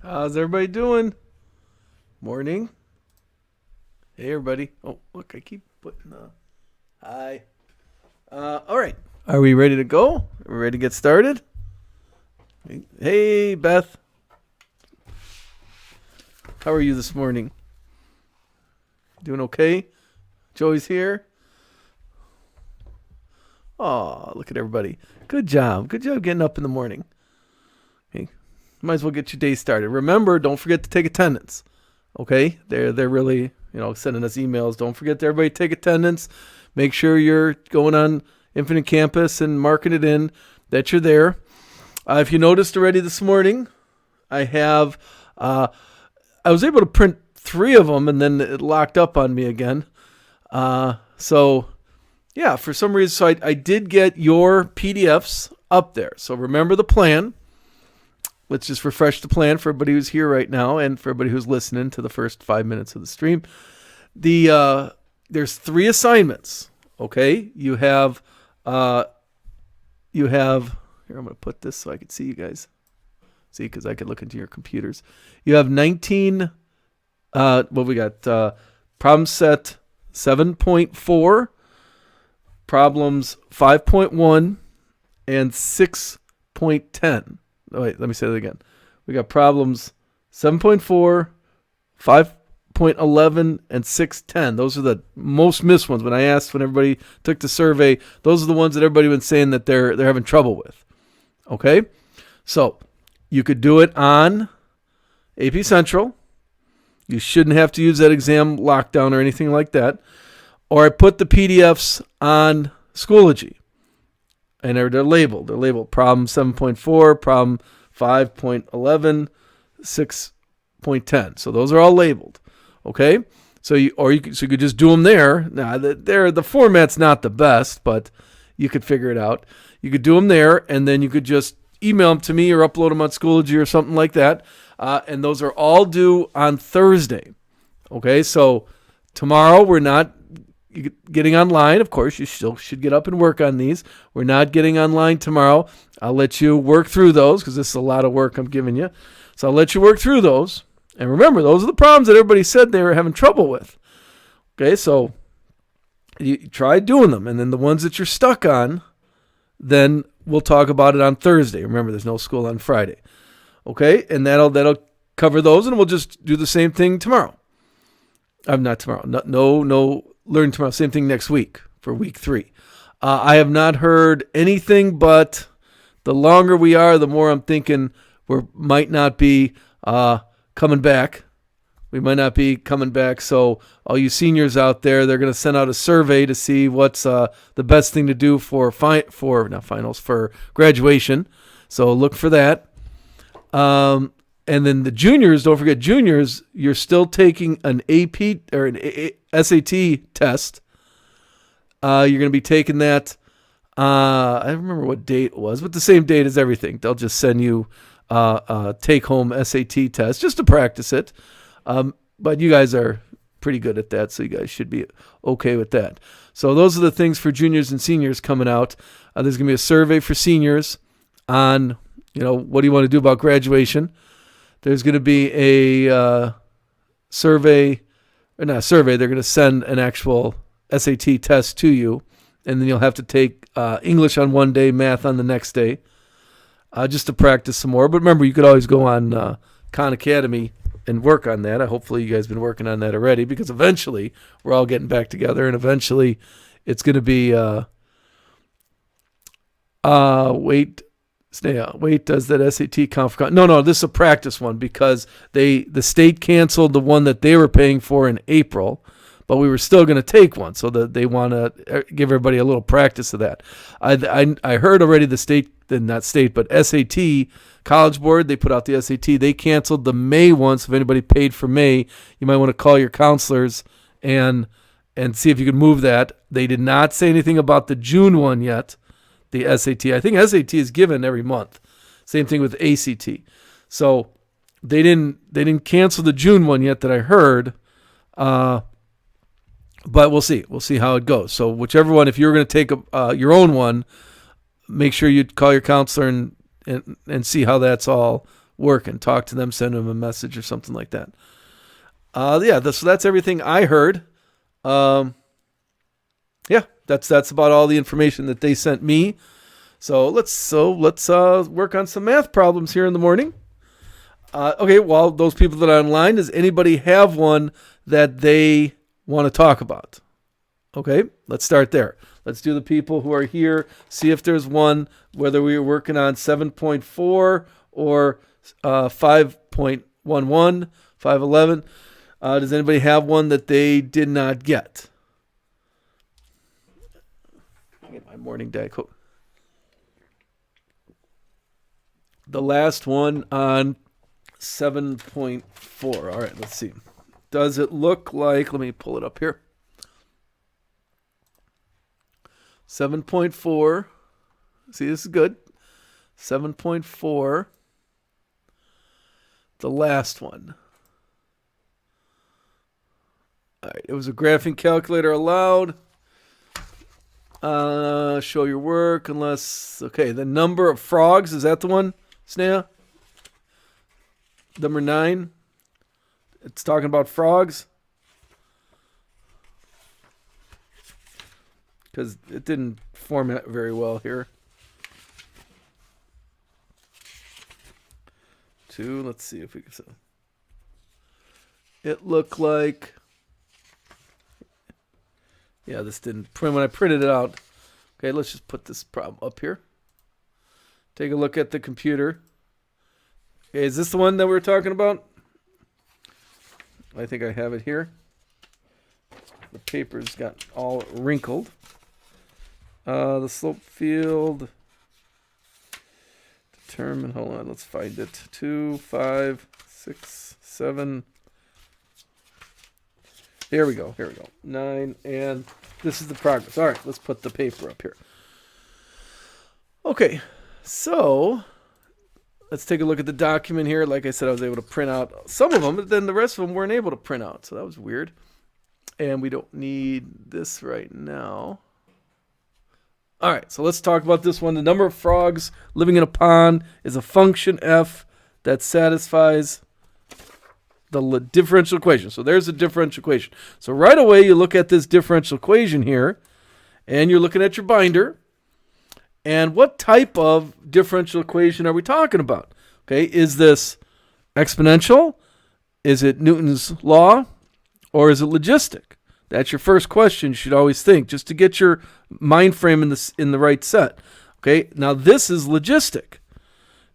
How's everybody doing? Morning. Hey, everybody. Oh, look, I keep putting hi. All right. Are we ready to go? Are we ready to get started? Hey, Beth. How are you this morning? Doing okay? Joey's here. Oh, look at everybody. Good job. Good job getting up in the morning. Hey, might as well get your day started. Remember, don't forget to take attendance. Okay? They're really, sending us emails. Don't forget to everybody take attendance. Make sure you're going on Infinite Campus and marking it in that you're there. If you noticed already this morning, I was able to print 3 of them and then it locked up on me again. Yeah, for some reason, so I did get your PDFs up there. So remember the plan. Let's just refresh the plan for everybody who's here right now and for everybody who's listening to the first 5 minutes of the stream. There's 3 assignments. Okay, you have. Here, I'm going to put this so I can see you guys. See, because I could look into your computers. You have 19. We got problem set 7.4, problems 5.1, and 6.10. Oh, wait, let me say that again. We got problems 7.4, 5.11, and 6.10. Those are the most missed ones. When everybody took the survey, those are the ones that everybody been saying that they're having trouble with. Okay? So, you could do it on AP Central. You shouldn't have to use that exam lockdown or anything like that. Or I put the PDFs on Schoology. And they're labeled. They're labeled problem 7.4, problem 5.11, 6.10. So those are all labeled. Okay? So you could just do them there. Now, the format's not the best, but you could figure it out. You could do them there, and then you could just email them to me or upload them on Schoology or something like that. And those are all due on Thursday. Okay? So tomorrow we're not getting online. Of course, you still should get up and work on these. We're not getting online tomorrow. I'll let you work through those because this is a lot of work I'm giving you. So I'll let you work through those. And remember, those are the problems that everybody said they were having trouble with. Okay, so you try doing them. And then the ones that you're stuck on, then we'll talk about it on Thursday. Remember, there's no school on Friday. Okay, and that'll cover those, and we'll just do the same thing tomorrow. Not tomorrow. No. Learn tomorrow. Same thing next week for week 3. I have not heard anything, but the longer we are, the more I'm thinking we might not be coming back. We might not be coming back. So all you seniors out there, they're going to send out a survey to see what's the best thing to do for graduation. So look for that. And then the juniors, don't forget juniors, you're still taking an AP or an SAT test. You're going to be taking that. I don't remember what date it was, but the same date as everything. They'll just send you a take-home SAT test just to practice it. But you guys are pretty good at that, so you guys should be okay with that. So those are the things for juniors and seniors coming out. There's going to be a survey for seniors on, what do you want to do about graduation? There's going to be a survey, or not a survey, they're going to send an actual SAT test to you, and then you'll have to take English on one day, math on the next day, just to practice some more. But remember, you could always go on Khan Academy and work on that. Hopefully you guys have been working on that already, because eventually we're all getting back together, and eventually it's going to be Wait, does that SAT count? No, this is a practice one because the state canceled the one that they were paying for in April, but we were still going to take one, so that they want to give everybody a little practice of that. I heard already not state, but SAT, College Board, they put out the SAT. They canceled the May one, so if anybody paid for May, you might want to call your counselors and see if you can move that. They did not say anything about the June one yet. The SAT. I think SAT is given every month. Same thing with ACT. So they didn't cancel the June one yet that I heard. But we'll see. We'll see how it goes. So whichever one, if you're going to take your own one, make sure you call your counselor and see how that's all working. Talk to them, send them a message or something like that. So that's everything I heard. That's about all the information that they sent me. So let's work on some math problems here in the morning. Well, those people that are online, does anybody have one that they want to talk about? Okay, let's start there. Let's do the people who are here, see if there's one, whether we were working on 7.4 or 5.11, 511. Does anybody have one that they did not get? I get my morning Diet Coke. The last one on 7.4. All right, let's see. Does it look like, let me pull it up here. 7.4. See, this is good. 7.4. The last one. All right, it was a graphing calculator allowed. Show your work unless, okay, the number of frogs, is that the one, Sneha? Number 9. It's talking about frogs. Because it didn't format very well here. 2, let's see if we can see. It looked like, yeah, this didn't print when I printed it out. Okay, let's just put this problem up here. Take a look at the computer. Okay, is this the one that we're talking about? I think I have it here. The paper's got all wrinkled. The slope field. Determine, hold on, let's find it. 2, 5, 6, 7. Here we go. 9, and this is the progress. All right, let's put the paper up here. Okay, so let's take a look at the document here. Like I said, I was able to print out some of them, but then the rest of them weren't able to print out, so that was weird. And we don't need this right now. All right, so let's talk about this one. The number of frogs living in a pond is a function f that satisfies the differential equation. So there's a differential equation. So right away, you look at this differential equation here, and you're looking at your binder. And what type of differential equation are we talking about? Okay, is this exponential? Is it Newton's law? Or is it logistic? That's your first question you should always think, just to get your mind frame in the right set. Okay, now this is logistic.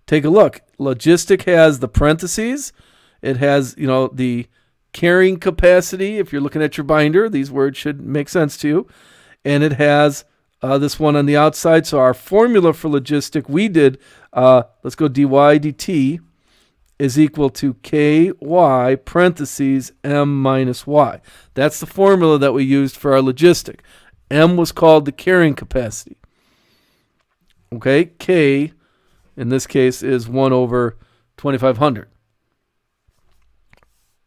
Take a look. Logistic has the parentheses. It has, the carrying capacity. If you're looking at your binder, these words should make sense to you. And it has this one on the outside. So our formula for logistic, we did, let's go dy dt is equal to ky parentheses m minus y. That's the formula that we used for our logistic. M was called the carrying capacity. Okay, K in this case is 1 over 2,500.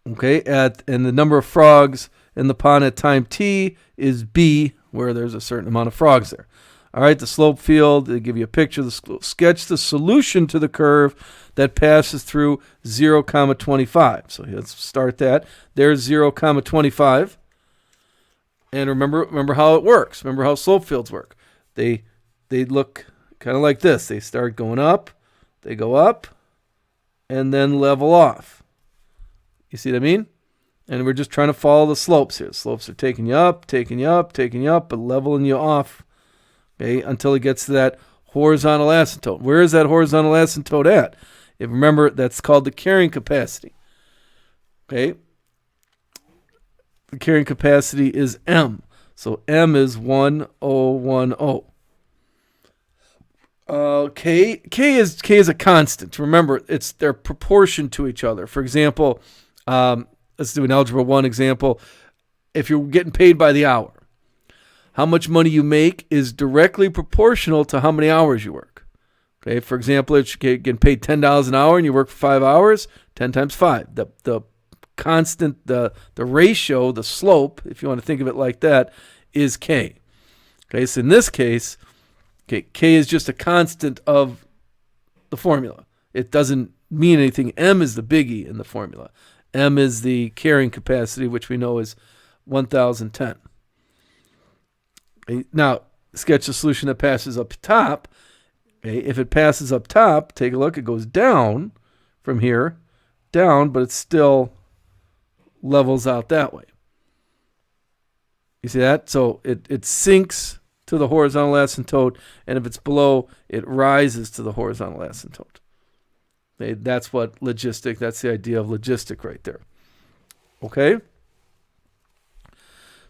Okay, and the number of frogs in the pond at time t is b, where there's a certain amount of frogs there. All right, the slope field, they give you a picture. Sketch the solution to the curve that passes through 0, 25. So let's start that. There's 0, 25. And remember how it works. Remember how slope fields work. They look kind of like this. They start going up, they go up, and then level off. You see what I mean? And we're just trying to follow the slopes here. Slopes are taking you up, but leveling you off. Okay, until it gets to that horizontal asymptote. Where is that horizontal asymptote at? If remember, that's called the carrying capacity. Okay, the carrying capacity is m. So m is 1010. K is a constant. Remember, they're proportion to each other. For example, let's do an Algebra One example. If you're getting paid by the hour, how much money you make is directly proportional to how many hours you work. Okay, for example, if you're getting paid $10 an hour and you work for 5 hours, 10 times 5. The constant, the ratio, the slope, if you want to think of it like that, is K. Okay, so in this case, K is just a constant of the formula. It doesn't mean anything. M is the biggie in the formula. M is the carrying capacity, which we know is 1,010. Okay, now, sketch a solution that passes up top. Okay, if it passes up top, take a look. It goes down from here, down, but it still levels out that way. You see that? So it sinks to the horizontal asymptote, and if it's below, it rises to the horizontal asymptote. Okay, that's what logistic, that's the idea of logistic right there. Okay?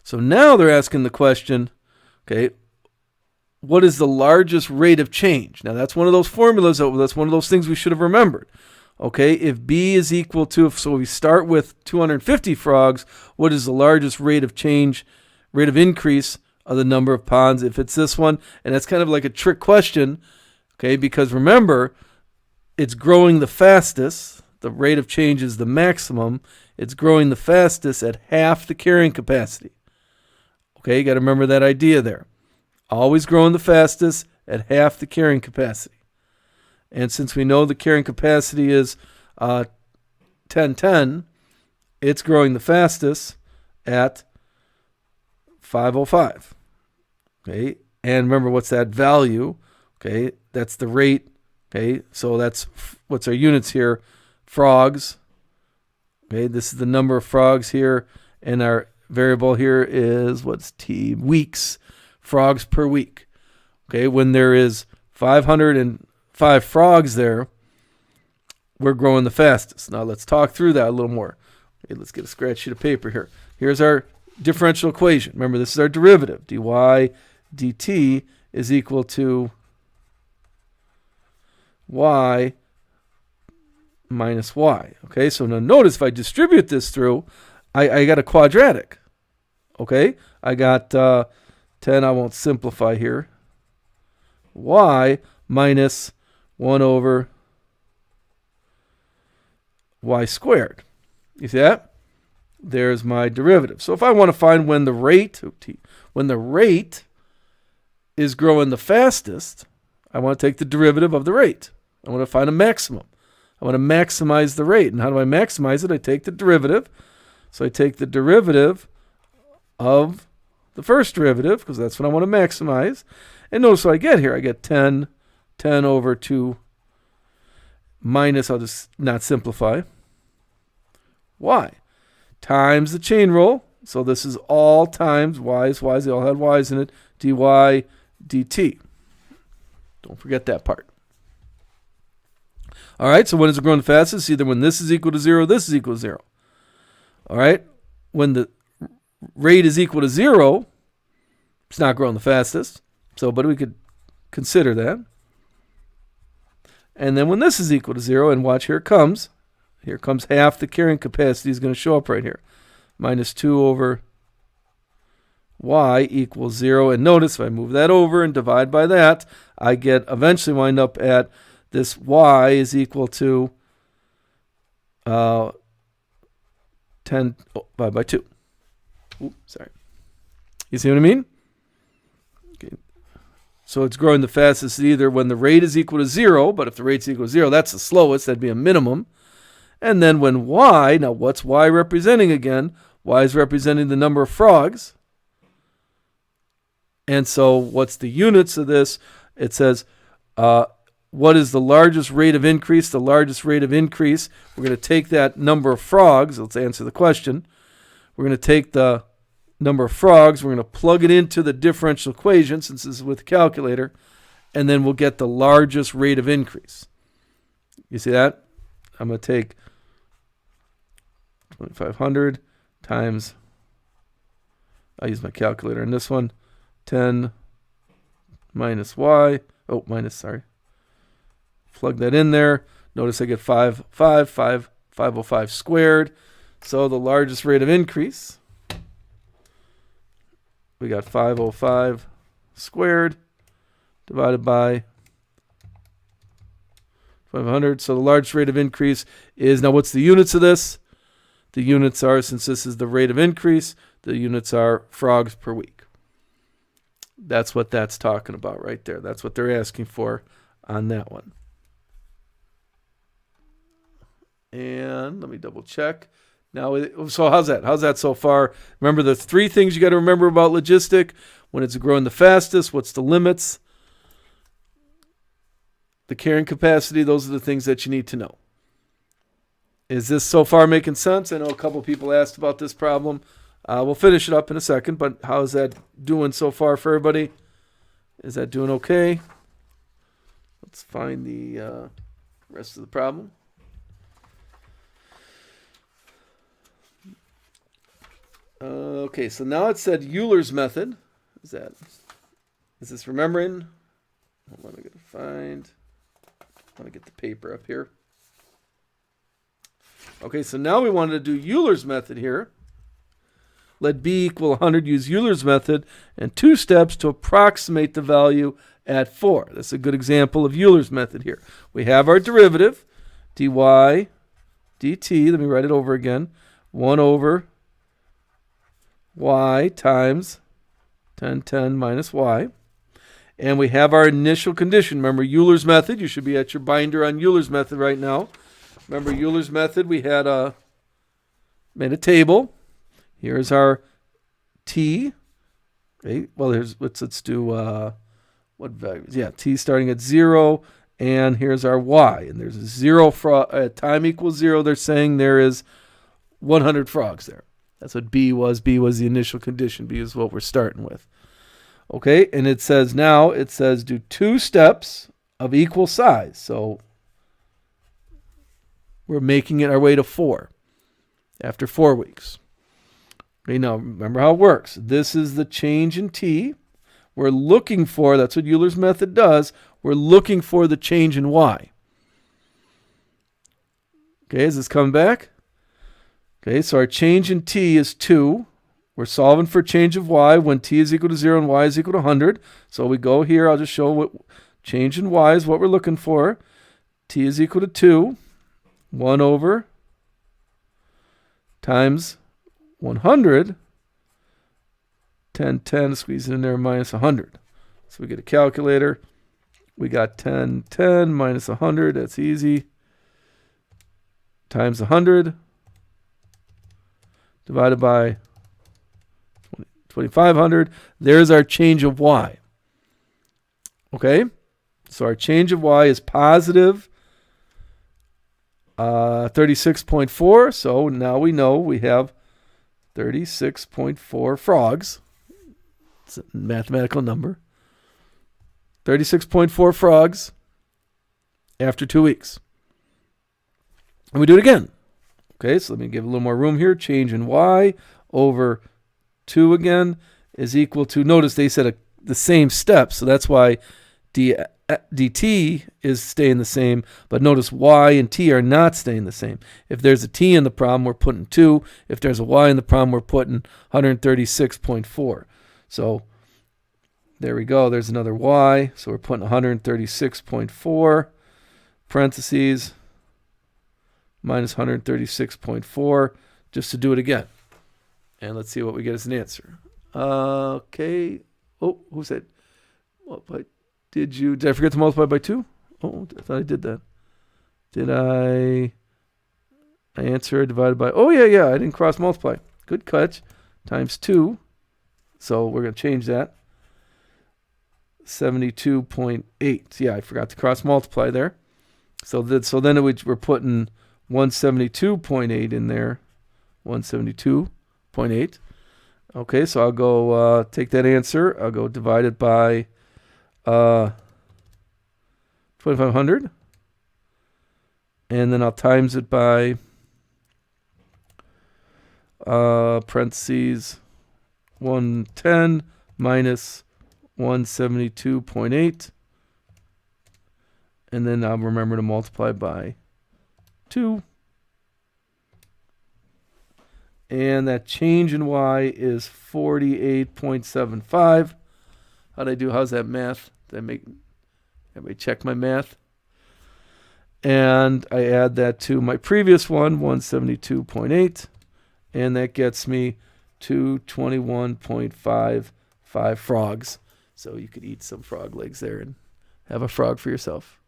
So now they're asking the question, okay, what is the largest rate of change? Now that's one of those formulas, that's one of those things we should have remembered. Okay, if B is equal to, so we start with 250 frogs, what is the largest rate of change, rate of increase of the number of ponds? If it's this one, and that's kind of like a trick question, okay, because remember, it's growing the fastest, the rate of change is the maximum, it's growing the fastest at half the carrying capacity. Okay, you got to remember that idea there. Always growing the fastest at half the carrying capacity. And since we know the carrying capacity is 1010, it's growing the fastest at 505. Okay, and remember what's that value? Okay, that's the rate. Okay, so that's what's our units here? Frogs. Okay, this is the number of frogs here, and our variable here is what's T? Weeks. Frogs per week. Okay, when there is 505 frogs there, we're growing the fastest. Now let's talk through that a little more. Okay, let's get a scratch sheet of paper here. Here's our differential equation. Remember, this is our derivative. dy dt is equal to y minus y. Okay, so now notice if I distribute this through, I got a quadratic. Okay, I got 10, I won't simplify here. Y minus 1 over y squared. You see that? There's my derivative. So if I want to find when the rate is growing the fastest, I want to take the derivative of the rate. I want to find a maximum. I want to maximize the rate. And how do I maximize it? I take the derivative. So I take the derivative of the first derivative, because that's what I want to maximize. And notice what I get here. I get 10 over 2 minus, I'll just not simplify, y times the chain rule. So this is all times y's, they all had y's in it, dy dt. Don't forget that part. All right, so when is it growing the fastest? Either when this is equal to 0, this is equal to 0. All right, when the rate is equal to 0, it's not growing the fastest. So, but we could consider that. And then when this is equal to 0, and watch, here it comes. Here comes half the carrying capacity is going to show up right here. Minus 2 over y equals 0. And notice if I move that over and divide by that, I get eventually wind up at this y is equal to 10 divided by 2. Oops, sorry. You see what I mean? Okay. So it's growing the fastest either when the rate is equal to 0, but if the rate's equal to 0, that's the slowest, that'd be a minimum. And then when y, now what's y representing again? Y is representing the number of frogs. And so what's the units of this? It says, what is the largest rate of increase? The largest rate of increase, we're going to take that number of frogs. Let's answer the question. We're going to take the number of frogs. We're going to plug it into the differential equation, since this is with the calculator, and then we'll get the largest rate of increase. You see that? I'm going to take 2,500 times, I'll use my calculator in this one, 10 minus y, plug that in there. Notice I get 505 squared. So the largest rate of increase, we got 505 squared divided by 500. So the largest rate of increase is, now what's the units of this? The units are, since this is the rate of increase, the units are frogs per week. That's what that's talking about right there. That's what they're asking for on that one. And let me double check. Now, so how's that? How's that so far? Remember the three things you got to remember about logistic. When it's growing the fastest, what's the limits? The carrying capacity, those are the things that you need to know. Is this so far making sense? I know a couple people asked about this problem. We'll finish it up in a second, but how is that doing so far for everybody? Is that doing okay? Let's find the rest of the problem. Okay, so now it said Euler's method. Is this remembering? Hold on, I want to get the paper up here. Okay, so now we wanted to do Euler's method here. Let b equal 100, use Euler's method, and 2 steps to approximate the value at 4. That's a good example of Euler's method here. We have our derivative, dy dt. Let me write it over again. 1 over y times 10 minus y. And we have our initial condition. Remember Euler's method. You should be at your binder on Euler's method right now. Remember Euler's method. We had made a table. Here's our t. Okay. Well, let's do what values? Yeah, t starting at 0, and here's our y. And there's a 0 at time equals 0. They're saying there is 100 frogs there. That's what b was. B was the initial condition. B is what we're starting with. Okay, and it says do 2 steps of equal size. So we're making it our way to 4 after 4 weeks. Okay, now remember how it works. This is the change in t. We're looking for, that's what Euler's method does, we're looking for the change in y. Okay, is this coming back? Okay, so our change in t is 2. We're solving for change of y when t is equal to 0 and y is equal to 100. So we go here. I'll just show what change in y is what we're looking for. T is equal to 2. 1 over times 100. 10, squeeze it in there, minus 100. So we get a calculator. We got 10 minus 100. That's easy. Times 100. Divided by 2,500. There's our change of y. Okay? So our change of y is positive 36.4. So now we know we have 36.4 frogs. It's a mathematical number. 36.4 frogs after 2 weeks. And we do it again. Okay, so let me give a little more room here. Change in y over 2 again is equal to, notice they said the same steps, so that's why dt is staying the same, but notice y and t are not staying the same. If there's a t in the problem, we're putting 2. If there's a y in the problem, we're putting 136.4. So there we go. There's another y, so we're putting 136.4, parentheses, minus 136.4, just to do it again. And let's see what we get as an answer. Okay. Oh, who said? Did I forget to multiply by 2? Oh, I thought I did that. Did I answer divided by? Oh, yeah. I didn't cross multiply. Good catch. Times 2. So we're going to change that. 72.8. Yeah, I forgot to cross multiply there. So then we're putting 172.8 in there. 172.8. Okay, so I'll go take that answer. I'll go divide it by 2,500. And then I'll times it by parentheses 110 minus 172.8. And then I'll remember to multiply by 2. And that change in y is 48.75. How'd I do? How's that math? Did I make? Everybody check my math. And I add that to my previous one, 172.8. And that gets me to 21.55 frogs. So you could eat some frog legs there and have a frog for yourself.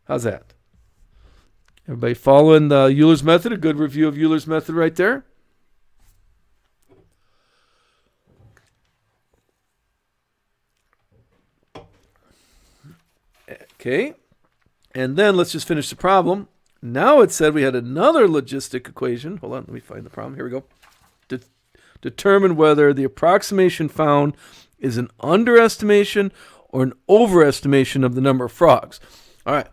How's that? Everybody following the Euler's method? A good review of Euler's method right there. Okay. And then let's just finish the problem. Now it said we had another logistic equation. Hold on, let me find the problem. Here we go. Determine whether the approximation found is an underestimation or an overestimation of the number of frogs. All right.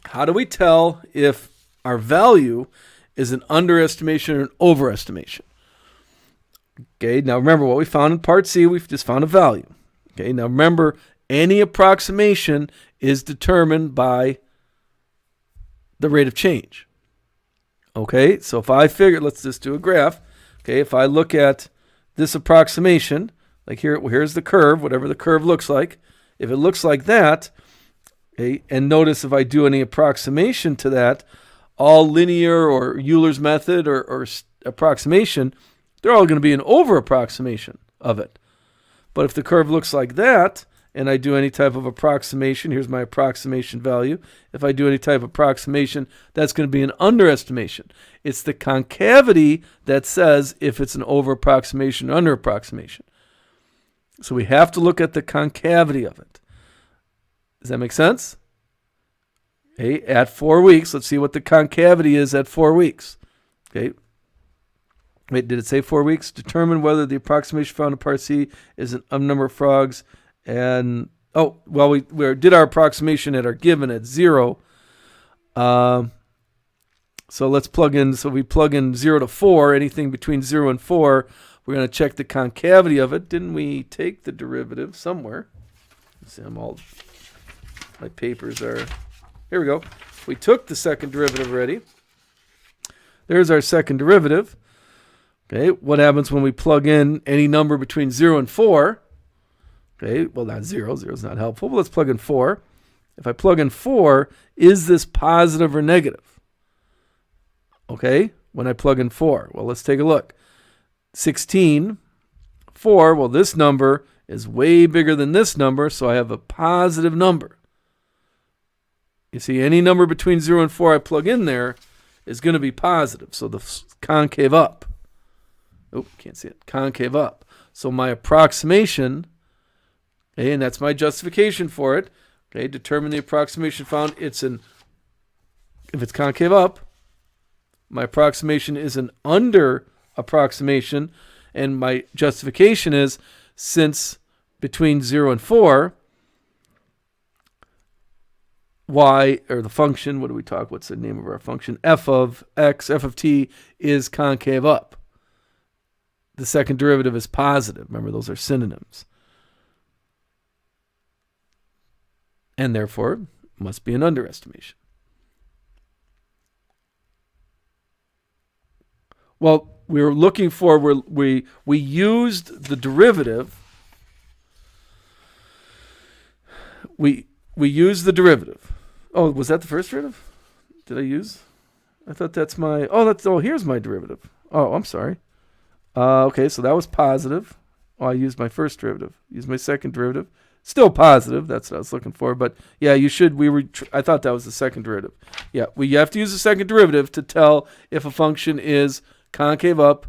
How do we tell if our value is an underestimation or an overestimation? Okay, now remember what we found in part C, we've just found a value. Okay, now remember, any approximation is determined by the rate of change. Okay, so if I figure, let's just do a graph. Okay, if I look at this approximation, like here's the curve, whatever the curve looks like. If it looks like that, okay, and notice if I do any approximation to that, all linear or Euler's method or approximation, they're all going to be an over approximation of it. But if the curve looks like that, and I do any type of approximation, here's my approximation value. If I do any type of approximation, that's going to be an underestimation. It's the concavity that says if it's an over approximation or under approximation. So we have to look at the concavity of it. Does that make sense? Okay, at 4 weeks, let's see what the concavity is at 4 weeks. Okay. Wait, did it say 4 weeks? Determine whether the approximation found in part C is an number of frogs. And, we did our approximation at our given at 0. So let's plug in. So we plug in 0 to 4, anything between 0 and 4. We're going to check the concavity of it. Didn't we take the derivative somewhere? Let's see, my papers are, here we go. We took the second derivative already. There's our second derivative. Okay, what happens when we plug in any number between 0 and 4? Okay, well, not 0. 0 is not helpful, but let's plug in 4. If I plug in 4, is this positive or negative? Okay, when I plug in 4. Well, let's take a look. 16, 4, well, this number is way bigger than this number, so I have a positive number. You see, any number between 0 and 4 I plug in there is going to be positive, so the concave up. Oh, can't see it. Concave up. So my approximation, okay, and that's my justification for it. Okay, determine the approximation found. If it's concave up, my approximation is an under approximation, and my justification is since between 0 and 4, y, or the function, what do we talk? What's the name of our function? F of x, f of t is concave up. The second derivative is positive. Remember, those are synonyms. And therefore, must be an underestimation. Well, we were looking for, we used the derivative. We used the derivative. Oh, was that the first derivative? Did I use? I thought that's my, here's my derivative. Oh, I'm sorry. Okay, so that was positive. Oh, I used my first derivative. Used my second derivative. Still positive. That's what I was looking for. But yeah, you should. I thought that was the second derivative. Yeah, you have to use the second derivative to tell if a function is concave up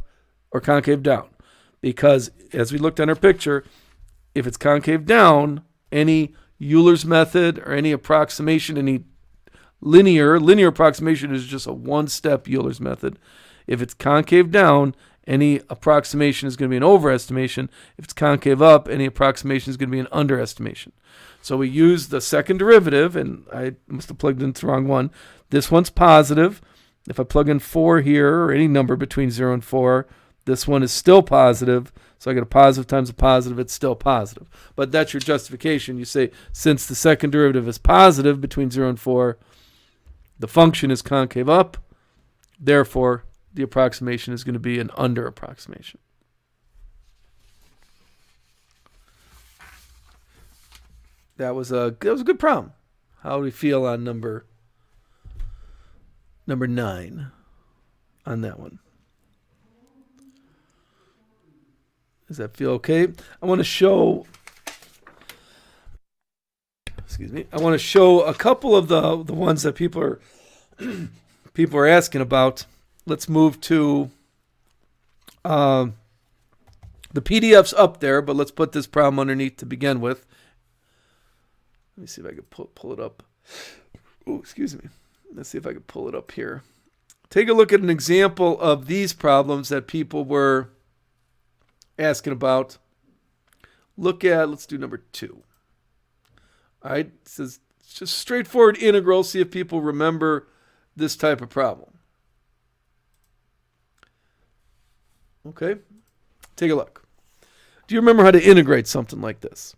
or concave down. Because as we looked on our picture, if it's concave down, any Euler's method or any approximation, any linear approximation is just a one-step Euler's method. If it's concave down, any approximation is going to be an overestimation. If it's concave up, any approximation is going to be an underestimation. So we use the second derivative, and I must have plugged in the wrong one. This one's positive. If I plug in 4 here, or any number between 0 and 4, this one is still positive. So I get a positive times a positive, it's still positive. But that's your justification. You say, since the second derivative is positive between 0 and 4, the function is concave up. Therefore, the approximation is going to be an under approximation. That was a good problem. How do we feel on number 9 on that one? Does that feel okay? I want to show excuse me, I want to show a couple of the ones that people are people are asking about. Let's move to the PDF's up there, but let's put this problem underneath to begin with. Let me see if I can pull it up. Oh, excuse me. Let's see if I can pull it up here. Take a look at an example of these problems that people were asking about. Let's do number 2. All right, it says it's just straightforward integral. See if people remember this type of problem. Okay, take a look. Do you remember how to integrate something like this?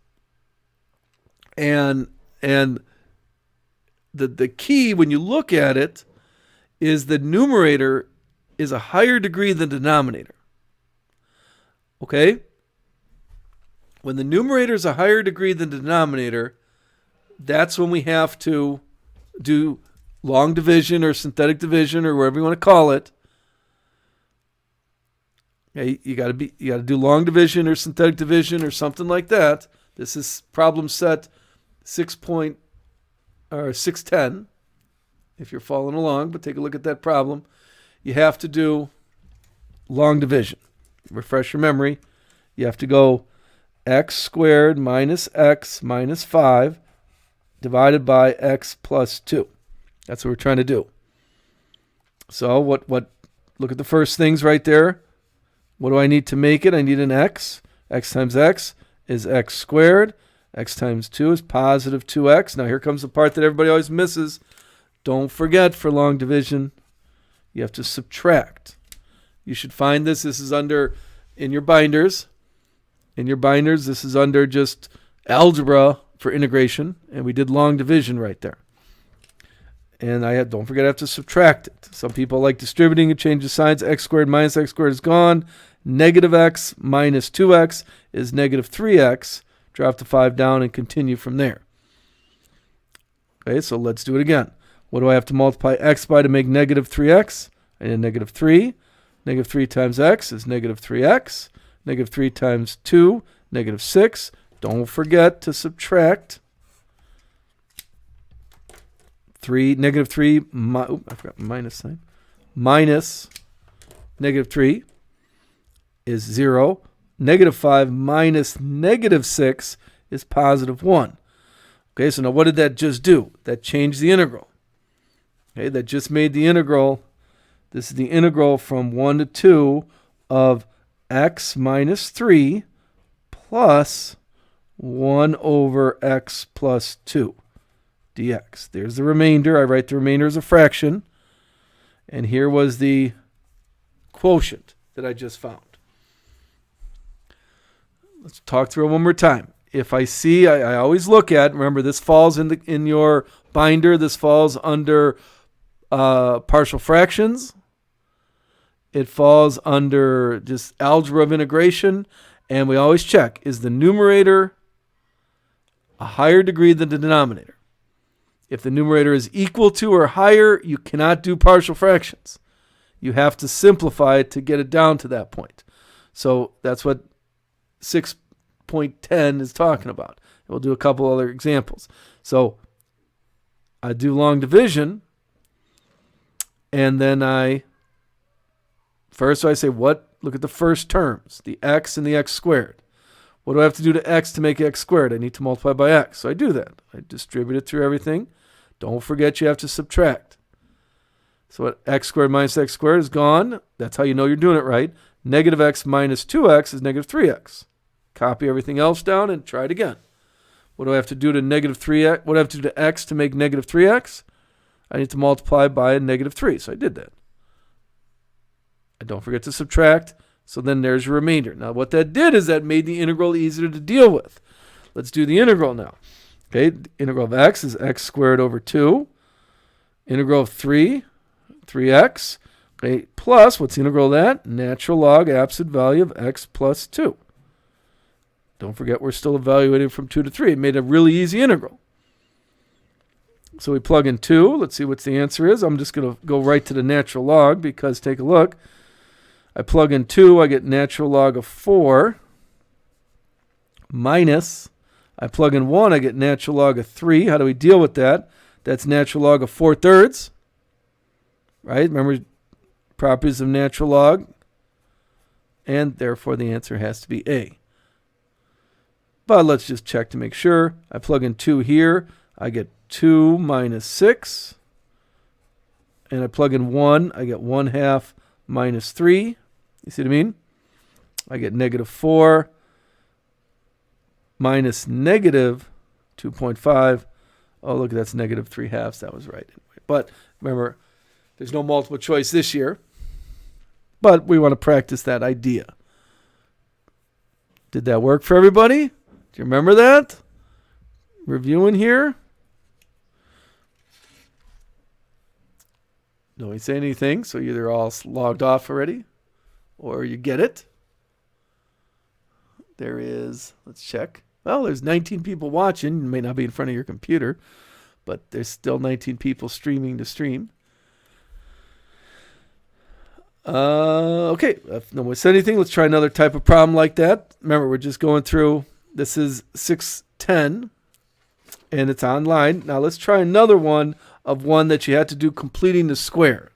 And the key when you look at it is the numerator is a higher degree than the denominator. Okay? When the numerator is a higher degree than the denominator, that's when we have to do long division or synthetic division or whatever you want to call it. Okay, you got to do long division or synthetic division or something like that. This is problem set 610. If you're following along, but take a look at that problem. You have to do long division. Refresh your memory. You have to go x squared minus x minus 5 divided by x plus 2. That's what we're trying to do. So look at the first things right there. What do I need to make it? I need an x. X times x is x squared. X times 2 is positive 2x. Now here comes the part that everybody always misses. Don't forget, for long division, you have to subtract. You should find this. This is under, in your binders. In your binders, this is under just algebra for integration. And we did long division right there. And don't forget I have to subtract it. Some people like distributing and change the signs. X squared minus x squared is gone. Negative x minus 2x is negative 3x. Drop the 5 down and continue from there. Okay, so let's do it again. What do I have to multiply x by to make negative 3x? I need negative 3. Negative 3 times x is negative 3x. Negative 3 times 2, negative 6. Don't forget to subtract. Negative 3, I forgot minus sign. Minus negative 3 is 0. Negative 5 minus negative 6 is positive 1. Okay, so now what did that just do? That changed the integral. Okay, that just made the integral. This is the integral from 1 to 2 of x minus 3 plus 1 over x plus 2 dx. There's the remainder. I write the remainder as a fraction. And here was the quotient that I just found. Let's talk through it one more time. If I see, I always look at, remember this falls in your binder, this falls under partial fractions. It falls under just algebra of integration. And we always check, is the numerator a higher degree than the denominator? If the numerator is equal to or higher, you cannot do partial fractions. You have to simplify it to get it down to that point. So that's what 6.10 is talking about. We'll do a couple other examples. So I do long division, and then I say what? Look at the first terms, the x and the x squared. What do I have to do to x to make x squared? I need to multiply by x. So I do that. I distribute it through everything. Don't forget you have to subtract. So what x squared minus x squared is gone. That's how you know you're doing it right. Negative x minus 2x is negative 3x. Copy everything else down and try it again. What do I have to do to negative 3x? What do I have to do to x to make negative 3x? I need to multiply by a negative 3. So I did that. And don't forget to subtract. So then there's your remainder. Now what that did is that made the integral easier to deal with. Let's do the integral now. Okay, the integral of x is x squared over 2. Integral of 3x. Okay, plus, what's the integral of that? Natural log absolute value of x plus 2. Don't forget we're still evaluating from 2 to 3. It made a really easy integral. So we plug in 2. Let's see what the answer is. I'm just going to go right to the natural log because take a look. I plug in 2. I get natural log of 4 minus, I plug in 1, I get natural log of 3. How do we deal with that? That's natural log of 4/3. Right? Remember properties of natural log. And therefore the answer has to be A. But let's just check to make sure. I plug in 2 here. I get 2 minus 6. And I plug in 1. I get 1/2 minus 3. You see what I mean? I get negative 4 minus negative 2.5. Oh, look, that's negative 3/2. That was right. But remember, there's no multiple choice this year. But we want to practice that idea. Did that work for everybody? Do you remember that? Reviewing here. Nobody say anything, so you're either all logged off already or you get it. There is, let's check. Well, there's 19 people watching. You may not be in front of your computer, but there's still 19 people streaming to stream. Okay, if no one said anything, let's try another type of problem like that. Remember, we're just going through, this is 610, and it's online. Now let's try another one of one that you had to do completing the square.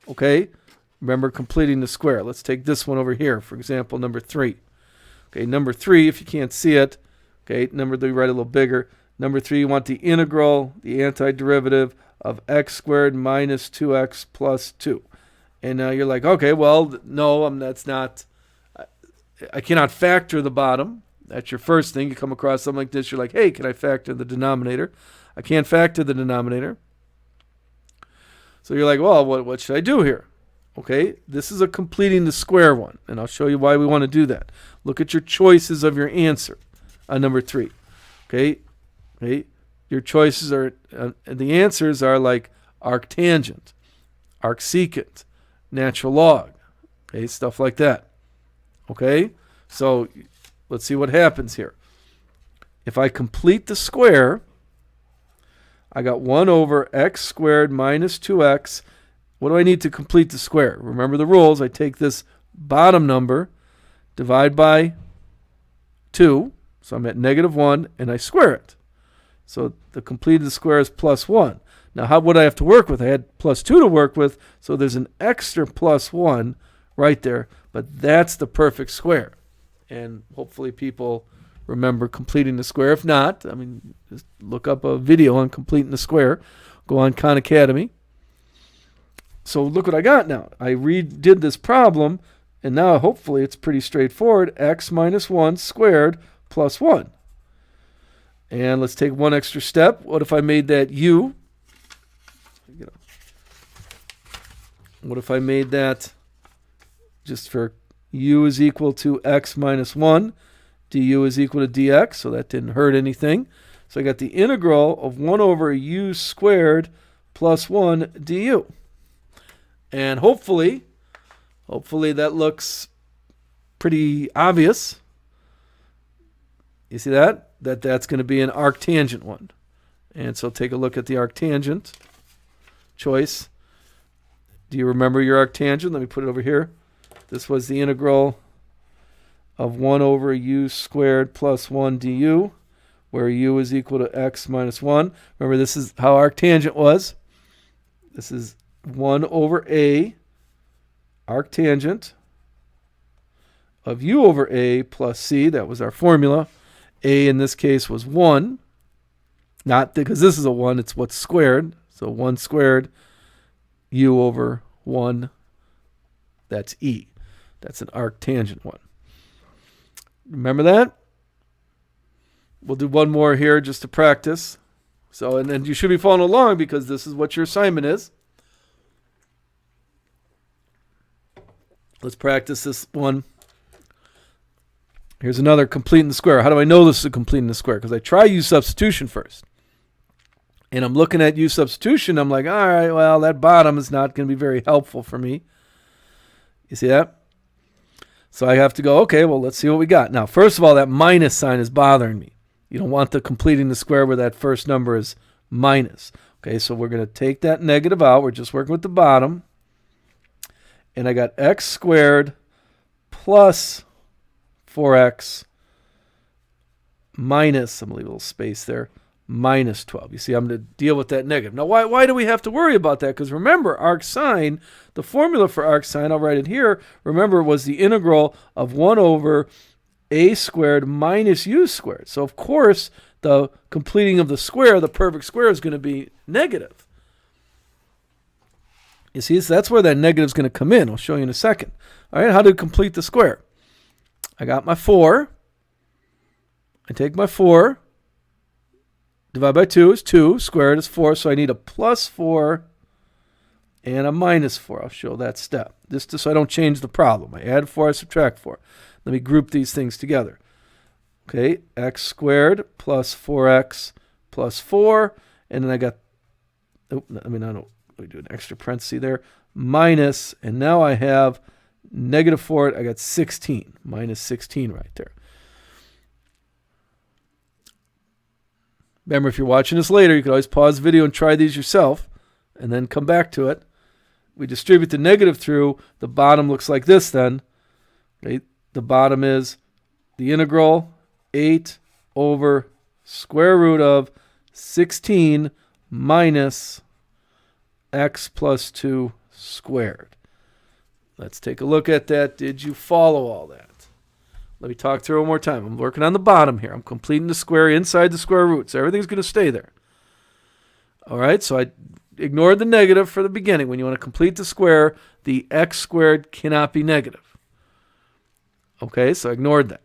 Okay, remember completing the square. Let's take this one over here, for example, number 3. Okay, number 3, if you can't see it, okay, number 3, write a little bigger. Number 3, you want the integral, the antiderivative of x squared minus 2x plus 2. And now you're like, okay, well, no, that's not, I cannot factor the bottom. That's your first thing. You come across something like this, you're like, hey, can I factor the denominator? I can't factor the denominator. So you're like, well, what should I do here? Okay, this is a completing the square one, and I'll show you why we want to do that. Look at your choices of your answer on number 3. Okay, your choices are, the answers are like arctangent, arcsecant, natural log, okay, stuff like that. Okay, so let's see what happens here. If I complete the square, I got 1 over x squared minus 2x. What do I need to complete the square? Remember the rules. I take this bottom number, divide by 2, so I'm at negative 1, and I square it. So the completed square is plus 1. Now, what do I have to work with? I had plus 2 to work with, so there's an extra plus 1 right there. But that's the perfect square. And hopefully people remember completing the square. If not, I mean, just look up a video on completing the square. Go on Khan Academy. So look what I got now. I redid this problem, and now hopefully it's pretty straightforward. X minus 1 squared plus 1. And let's take one extra step. What if I made that u? What if I made that just for u is equal to x minus 1, du is equal to dx, so that didn't hurt anything. So I got the integral of 1 over u squared plus 1 du. And hopefully that looks pretty obvious. You see that? That's going to be an arctangent one. And so take a look at the arctangent choice. Do you remember your arctangent? Let me put it over here. This was the integral of 1 over u squared plus 1 du, where u is equal to x minus 1. Remember, this is how arctangent was. This is 1 over a arctangent of u over a plus c. That was our formula. A in this case was 1. Not because this is a 1, it's what's squared. So 1 squared u over 1, that's e. That's an arctangent one. Remember that? We'll do one more here just to practice. So, and then you should be following along because this is what your assignment is. Let's practice this one. Here's another completing the square. How do I know this is a completing the square? Because I try u substitution first. And I'm looking at u substitution. I'm like, all right, well, that bottom is not going to be very helpful for me. You see that? So I have to go, okay, well, let's see what we got. Now, first of all, that minus sign is bothering me. You don't want the completing the square where that first number is minus. Okay, so we're going to take that negative out. We're just working with the bottom. And I got x squared plus 4x minus, I'm going to leave a little space there, minus 12. You see, I'm going to deal with that negative. Now, why do we have to worry about that? Because remember, arc sine, the formula for arc sine, I'll write it here, remember, was the integral of 1 over a squared minus u squared. So, of course, the completing of the square, the perfect square, is going to be negative. You see, so that's where that negative is going to come in. I'll show you in a second. All right, how to complete the square? I got my 4. I take my 4. Divide by 2 is 2. Squared is 4. So I need a plus 4 and a minus 4. I'll show that step. This just so I don't change the problem. I add 4, I subtract 4. Let me group these things together. Okay, x squared plus 4x plus 4. And then I got, we do an extra parenthesis there, minus, and now I have negative 4, I got 16, minus 16 right there. Remember, if you're watching this later, you can always pause the video and try these yourself, and then come back to it. We distribute the negative through, the bottom looks like this then. Okay? The bottom is the integral 8 over square root of 16 minus x plus 2 squared. Let's take a look at that. Did you follow all that? Let me talk through it one more time. I'm working on the bottom here. I'm completing the square inside the square root, so everything's going to stay there. All right, so I ignored the negative for the beginning. When you want to complete the square, the x squared cannot be negative. Okay, so I ignored that.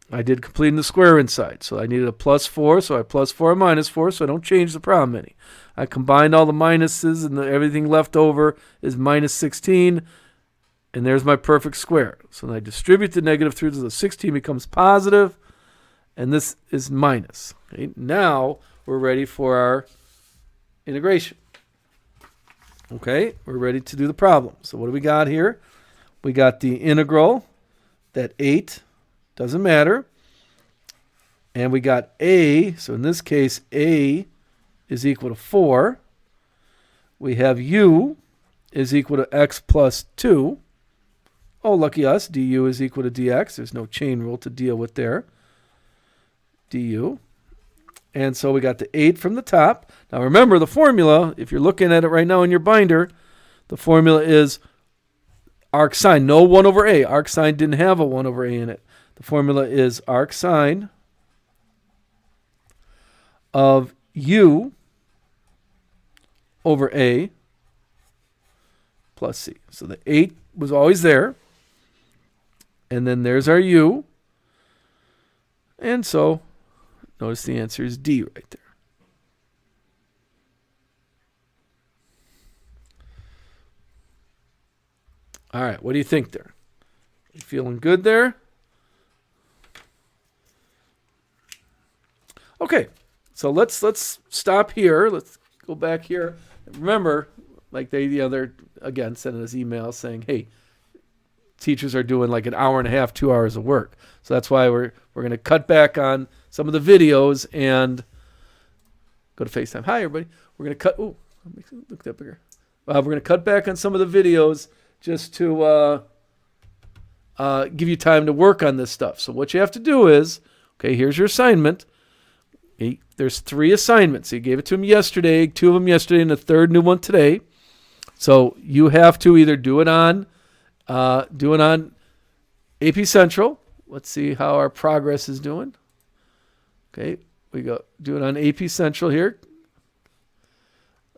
I did completing the square inside, so I needed a plus 4, so I plus 4 and minus 4, so I don't change the problem any. I combined all the minuses, and everything left over is minus 16, and there's my perfect square. So then I distribute the negative through to the 16 becomes positive, and this is minus. Okay, now we're ready for our integration. Okay, we're ready to do the problem. So what do we got here? We got the integral, that 8, doesn't matter. And we got a, so in this case, a is equal to 4. We have u is equal to x plus 2. Oh, lucky us, du is equal to dx. There's no chain rule to deal with there. du. And so we got the 8 from the top. Now remember the formula, if you're looking at it right now in your binder, the formula is arc sine. No 1 over a. Arc sine didn't have a 1 over a in it. The formula is arc sine of u over a plus c. So the 8 was always there. And then there's our u. And so notice the answer is D right there. All right, what do you think there? You feeling good there? Okay, so let's stop here. Let's go back here. Remember, like they're again sending us emails saying, "Hey, teachers are doing like an hour and a half, 2 hours of work." So that's why we're going to cut back on some of the videos and go to FaceTime. Hi, everybody. We're going to cut. Oh, look that bigger. We're going to cut back on some of the videos just to give you time to work on this stuff. So what you have to do is, okay, here's your assignment. There's 3 assignments. You gave it to him yesterday, 2 of them yesterday, and the third new one today. So you have to either do it on AP Central. Let's see how our progress is doing. Okay, we go do it on AP Central here.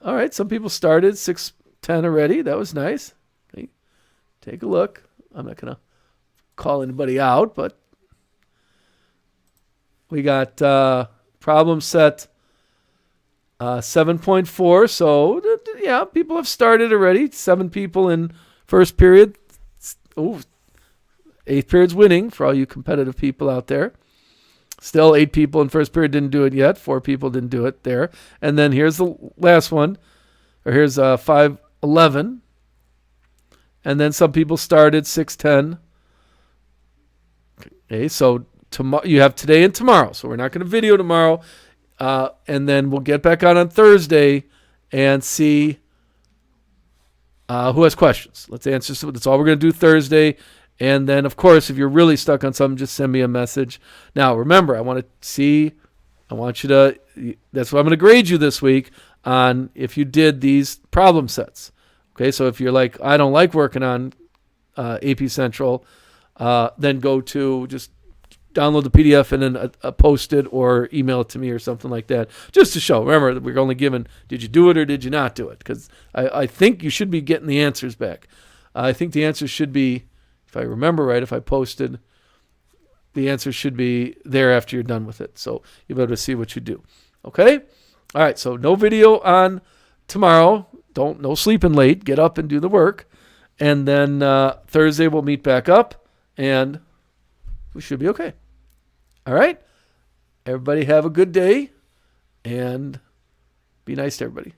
All right, some people started 6:10 already. That was nice. Okay, take a look. I'm not going to call anybody out, but we got problem set 7.4. So, yeah, people have started already. 7 people in first period. Oh, 8th period's winning for all you competitive people out there. Still 8 people in first period didn't do it yet. 4 people didn't do it there. And then here's the last one. Or here's 5:11. And then some people started 6:10. Okay, so tomorrow you have today and tomorrow. So we're not going to video tomorrow. And then we'll get back on Thursday and see who has questions. Let's answer. So that's all we're going to do Thursday. And then, of course, if you're really stuck on something, just send me a message. Now, remember, I want you to, that's what I'm going to grade you this week on if you did these problem sets. Okay, so if you're like, I don't like working on AP Central, then go to just download the PDF and then post it or email it to me or something like that, just to show. Remember, that we're only given, did you do it or did you not do it? Because I think you should be getting the answers back. I think the answers should be, if I remember right, if I posted, the answer should be there after you're done with it. So you'll be able to see what you do. Okay? All right, so no video on tomorrow. No sleeping late. Get up and do the work. And then Thursday we'll meet back up, and we should be okay. All right? Everybody have a good day, and be nice to everybody.